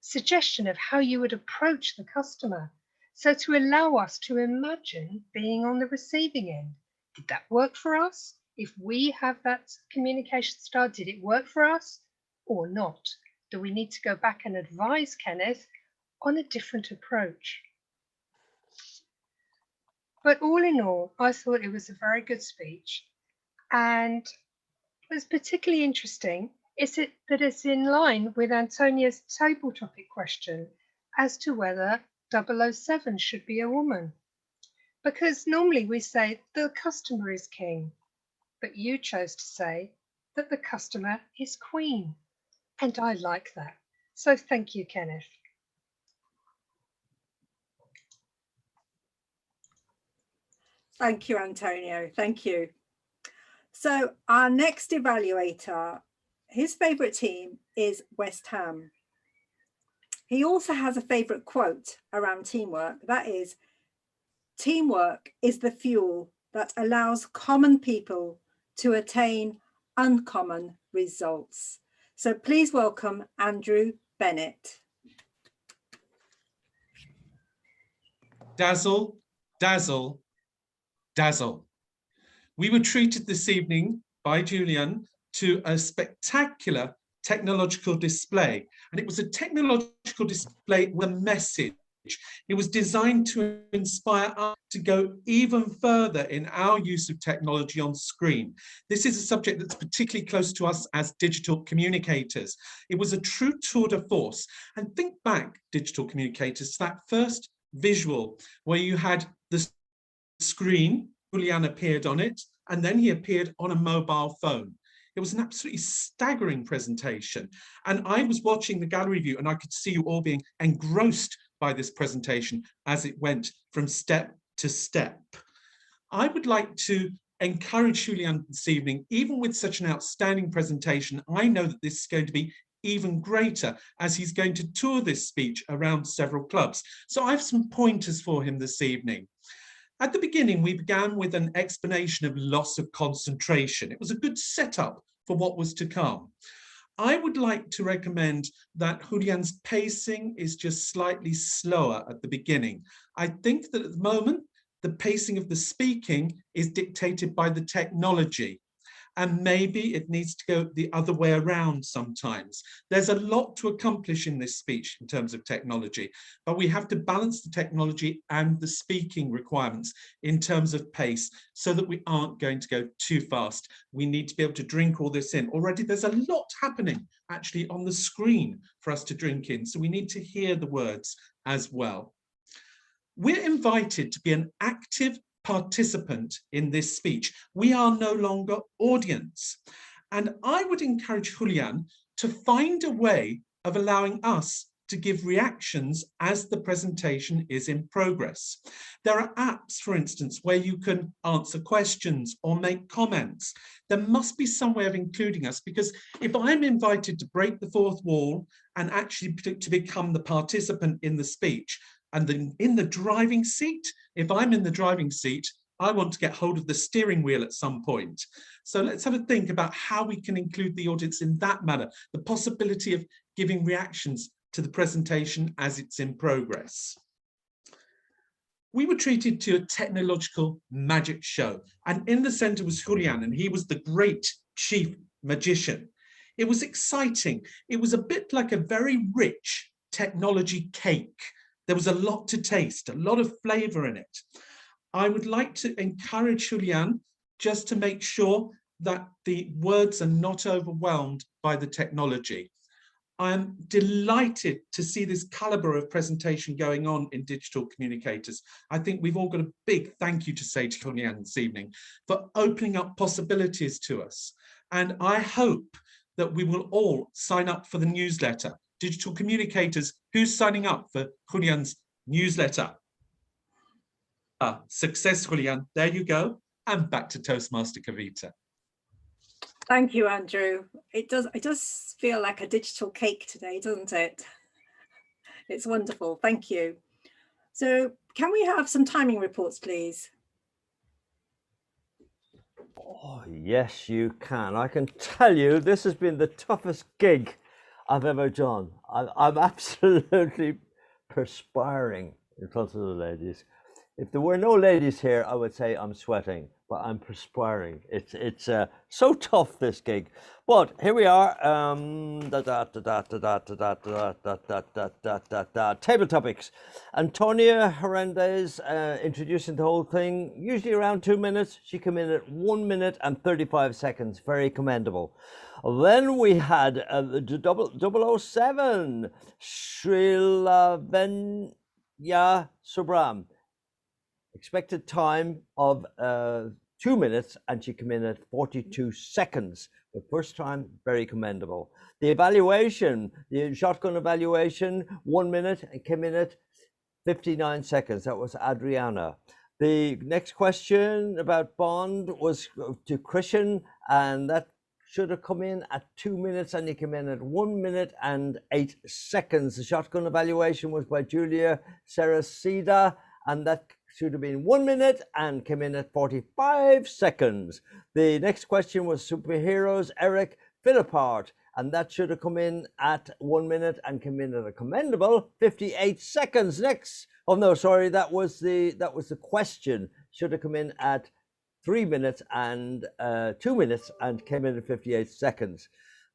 suggestion of how you would approach the customer. So to allow us to imagine being on the receiving end. Did that work for us? If we have that communication style, did it work for us or not? Do we need to go back and advise Kenneth on a different approach? But all in all, I thought it was a very good speech. And what's particularly interesting is that it's in line with Antonia's table topic question as to whether 007 should be a woman. Because normally we say the customer is king, but you chose to say that the customer is queen. And I like that. So thank you, Kenneth. Thank you, Antonio. Thank you. So our next evaluator, his favourite team is West Ham. He also has a favourite quote around teamwork. That is, teamwork is the fuel that allows common people to attain uncommon results. So please welcome Andrew Bennett. Dazzle, dazzle, dazzle. We were treated this evening by Julian to a spectacular technological display, and it was a technological display with a message. It was designed to inspire us to go even further in our use of technology on screen. This is a subject that's particularly close to us as digital communicators. It was a true tour de force. And think back, digital communicators, to that first visual where you had the screen, Julian appeared on it, and then he appeared on a mobile phone. It was an absolutely staggering presentation. And I was watching the gallery view and I could see you all being engrossed by this presentation as it went from step to step. I would like to encourage Julian this evening, even with such an outstanding presentation, I know that this is going to be even greater as he's going to tour this speech around several clubs. So I have some pointers for him this evening. At the beginning, we began with an explanation of loss of concentration. It was a good setup for what was to come. I would like to recommend that Julian's pacing is just slightly slower at the beginning. I think that at the moment, the pacing of the speaking is dictated by the technology. And maybe it needs to go the other way around sometimes. There's a lot to accomplish in this speech in terms of technology, but we have to balance the technology and the speaking requirements in terms of pace so that we aren't going to go too fast. We need to be able to drink all this in. Already there's a lot happening actually on the screen for us to drink in, so we need to hear the words as well. We're invited to be an active participant in this speech. We are no longer audience. And I would encourage Julian to find a way of allowing us to give reactions as the presentation is in progress. There are apps, for instance, where you can answer questions or make comments. There must be some way of including us, because if I'm invited to break the fourth wall and actually to become the participant in the speech, and then in the driving seat, if I'm in the driving seat, I want to get hold of the steering wheel at some point. So let's have a think about how we can include the audience in that manner, the possibility of giving reactions to the presentation as it's in progress. We were treated to a technological magic show, and in the center was Julian, and he was the great chief magician. It was exciting. It was a bit like a very rich technology cake. There was a lot to taste, a lot of flavor in it. I would like to encourage Julian just to make sure that the words are not overwhelmed by the technology. I'm delighted to see this caliber of presentation going on in Digital Communicators. I think we've all got a big thank you to say to Julian this evening for opening up possibilities to us. And I hope that we will all sign up for the newsletter. Digital Communicators, who's signing up for Julian's newsletter? Success, Julian. There you go. And back to Toastmaster Kavita. Thank you, Andrew. It does feel like a digital cake today, doesn't it? It's wonderful. Thank you. So can we have some timing reports, please? Oh, yes, you can. I can tell you this has been the toughest gig I've ever done. I'm absolutely perspiring in front of the ladies. If there were no ladies here, I would say I'm sweating, but I'm perspiring. It's so tough, this gig. But here we are. Table topics. Antonia Hernandez introducing the whole thing, usually around 2 minutes. She came in at 1 minute and 35 seconds. Very commendable. Then we had the 007, Srilavenya Subram. Expected time of 2 minutes, and she came in at 42 seconds. The first time, very commendable. The evaluation, the shotgun evaluation, 1 minute, and came in at 59 seconds. That was Adriana. The next question about Bond was to Christian, and that should have come in at 2 minutes, and he came in at 1 minute and 8 seconds. The shotgun evaluation was by Julia Saracida, and that should have been 1 minute and came in at 45 seconds. The next question was superheroes, Eric Philippart, and that should have come in at 1 minute and came in at a commendable 58 seconds. Next, oh no, sorry, that was the question. Should have come in at 3 minutes and 2 minutes and came in at 58 seconds.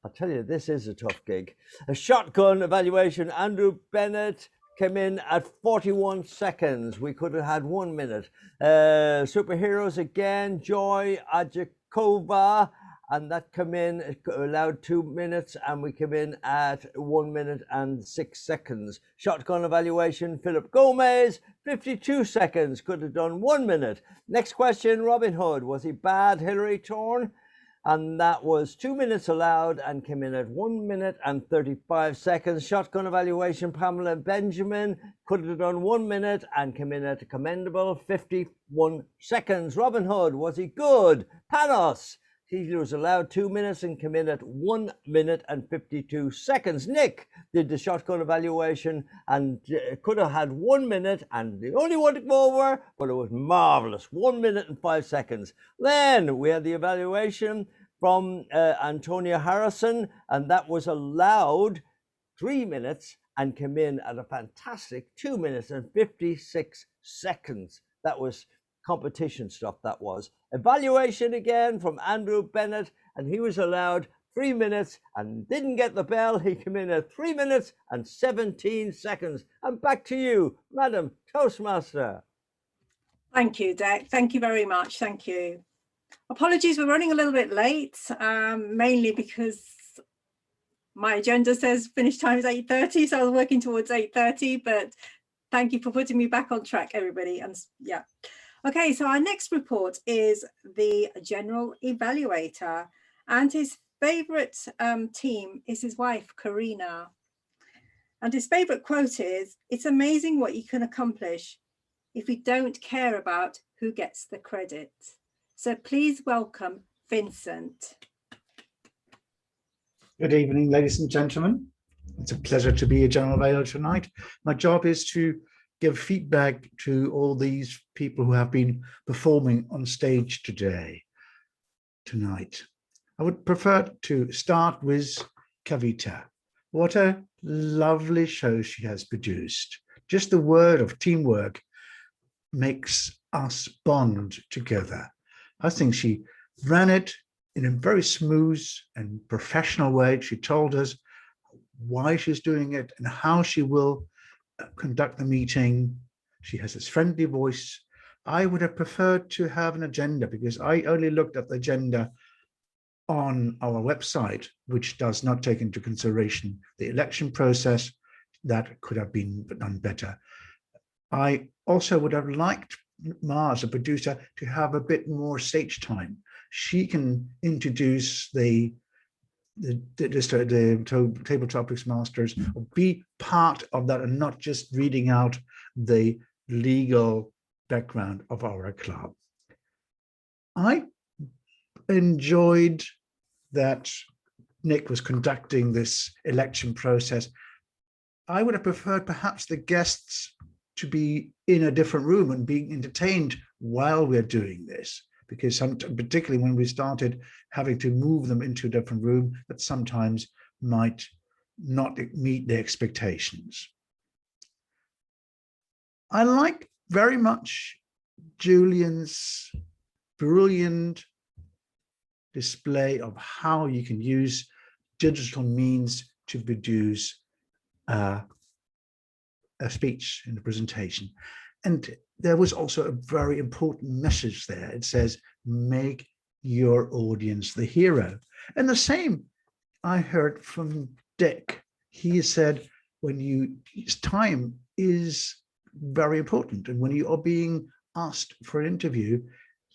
I'll tell you, this is a tough gig. A shotgun evaluation, Andrew Bennett came in at 41 seconds. We could have had 1 minute. Superheroes again, Joy Ajakova, and that came in, allowed 2 minutes, and we came in at 1 minute and 6 seconds. Shotgun evaluation, Philip Gomez, 52 seconds, could have done 1 minute. Next question, Robin Hood, was he bad, Hillary Thorne? And that was 2 minutes allowed and came in at 1 minute and 35 seconds. Shotgun evaluation, Pamela Benjamin, could have done 1 minute and came in at a commendable 51 seconds. Robin Hood, was he good? Panos, he was allowed 2 minutes and came in at 1 minute and 52 seconds. Nick did the shotgun evaluation and could have had 1 minute and the only one to go over, but it was marvelous. 1 minute and 5 seconds. Then we had the evaluation from Antonia Harrison, and that was allowed 3 minutes and came in at a fantastic 2 minutes and 56 seconds. That was competition stuff, that was. Evaluation again from Andrew Bennett, and he was allowed 3 minutes and didn't get the bell. He came in at 3 minutes and 17 seconds. And back to you, Madam Toastmaster. Thank you, Dec. Thank you very much. Thank you. Apologies, we're running a little bit late, mainly because my agenda says finish time is 8:30, so I was working towards 8:30, but thank you for putting me back on track, everybody. And yeah. Okay, so our next report is the General Evaluator, and his favorite team is his wife, Karina. And his favourite quote is, "It's amazing what you can accomplish if you don't care about who gets the credit." So please welcome Vincent. Good evening, ladies and gentlemen. It's a pleasure to be a general evaluator tonight. My job is to give feedback to all these people who have been performing on stage tonight. I would prefer to start with Kavita. What a lovely show she has produced. Just the word of teamwork makes us bond together. I think she ran it in a very smooth and professional way. She told us why she's doing it and how she will conduct the meeting. She has this friendly voice. I would have preferred to have an agenda because I only looked at the agenda on our website, which does not take into consideration the election process. That could have been done better. I also would have liked Mars, a producer, to have a bit more stage time. She can introduce the table topics masters, or be part of that and not just reading out the legal background of our club. I enjoyed that Nick was conducting this election process. I would have preferred perhaps the guests to be in a different room and being entertained while we're doing this, because particularly when we started having to move them into a different room, that sometimes might not meet their expectations. I like very much Julian's brilliant display of how you can use digital means to produce a speech in a presentation. And there was also a very important message there. It says, make your audience the hero. And the same I heard from Dick. He said, time is very important. And when you are being asked for an interview,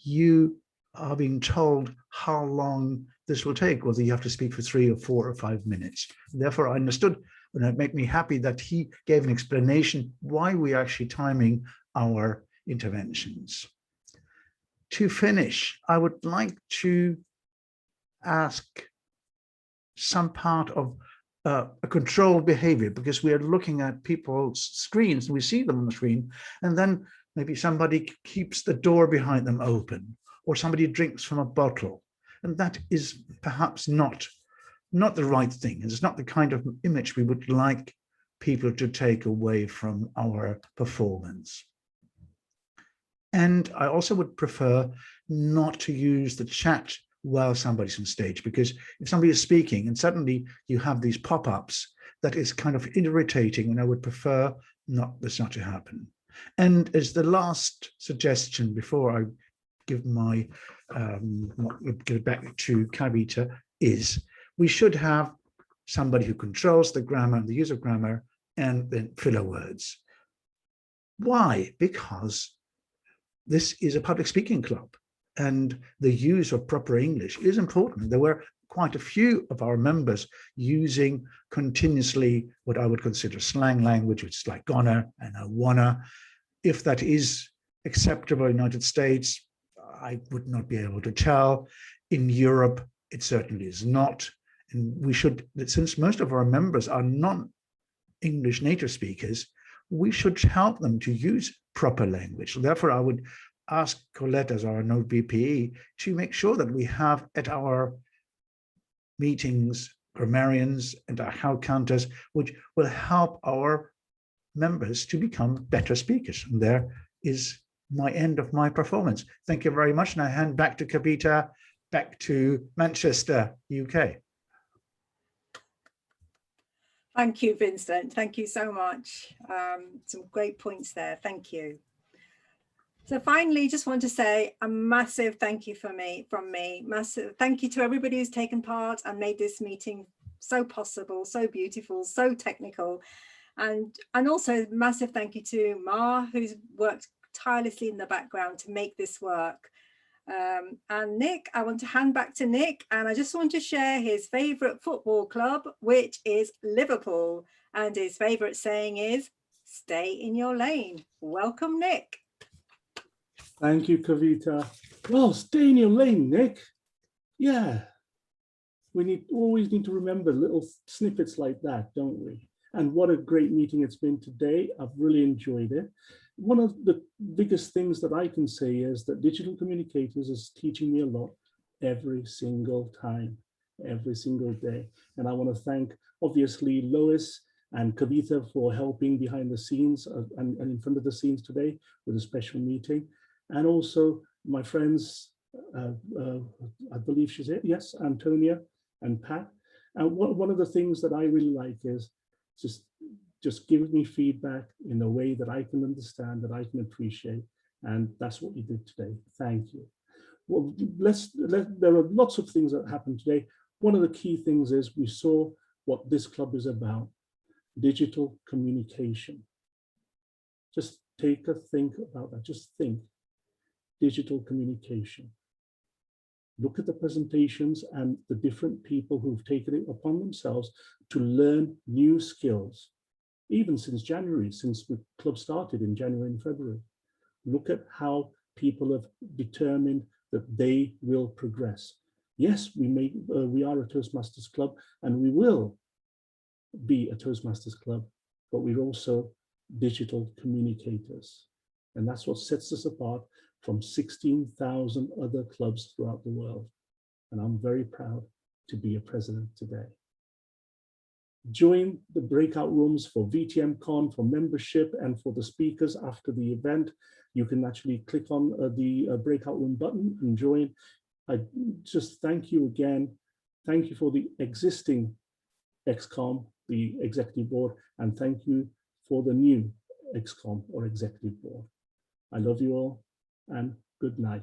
you are being told how long this will take, whether you have to speak for 3 or 4 or 5 minutes. Therefore, I understood, and it made me happy that he gave an explanation why we're actually timing our interventions. To finish, I would like to ask some part of a controlled behavior, because we are looking at people's screens and we see them on the screen, and then maybe somebody keeps the door behind them open, or somebody drinks from a bottle, and that is perhaps not the right thing. It's not the kind of image we would like people to take away from our performance. And I also would prefer not to use the chat while somebody's on stage, because if somebody is speaking and suddenly you have these pop-ups, that is kind of irritating, and I would prefer this not to happen. And as the last suggestion before I give my give it back to Kavita, is we should have somebody who controls the grammar and the use of grammar and then filler words. Why? Because this is a public speaking club, and the use of proper English is important. There were quite a few of our members using continuously what I would consider slang language, which is like gonna and I wanna. If that is acceptable in the United States, I would not be able to tell. In Europe, it certainly is not. And we should, since most of our members are non-English native speakers, we should help them to use proper language. Therefore, I would ask Colette, as our node BPE, to make sure that we have at our meetings grammarians and our how counters, which will help our members to become better speakers. And there is my end of my performance. Thank you very much. And I hand back to Kavita, back to Manchester, UK. Thank you, Vincent. Thank you so much. Some great points there. Thank you. So finally, just want to say a massive thank you from me. Massive thank you to everybody who's taken part and made this meeting so possible, so beautiful, so technical. And also massive thank you to Ma, who's worked tirelessly in the background to make this work. And Nick, I want to hand back to Nick, and I just want to share his favourite football club, which is Liverpool, and his favourite saying is, stay in your lane. Welcome, Nick. Thank you, Kavita. Well, stay in your lane, Nick. Yeah, we always need to remember little snippets like that, don't we? And what a great meeting it's been today. I've really enjoyed it. One of the biggest things that I can say is that digital communicators is teaching me a lot every single time, every single day. And I want to thank, obviously, Lois and Kavita for helping behind the scenes and in front of the scenes today with a special meeting. And also my friends, I believe she's here, yes, Antonia and Pat. And one of the things that I really like is just give me feedback in a way that I can understand, that I can appreciate. And that's what you did today. Thank you. Well, there are lots of things that happened today. One of the key things is we saw what this club is about, digital communication. Just take a think about that, just think, digital communication. Look at the presentations and the different people who've taken it upon themselves to learn new skills, even since January, since the club started in January and February. Look at how people have determined that they will progress. Yes, we are a Toastmasters club and we will be a Toastmasters club, but we're also digital communicators. And that's what sets us apart from 16,000 other clubs throughout the world. And I'm very proud to be a president today. Join the breakout rooms for VTMCon, for membership, and for the speakers after the event. You can actually click on the breakout room button and join. I just thank you again. Thank you for the existing XCOM, the executive board, and thank you for the new XCOM or executive board. I love you all and good night.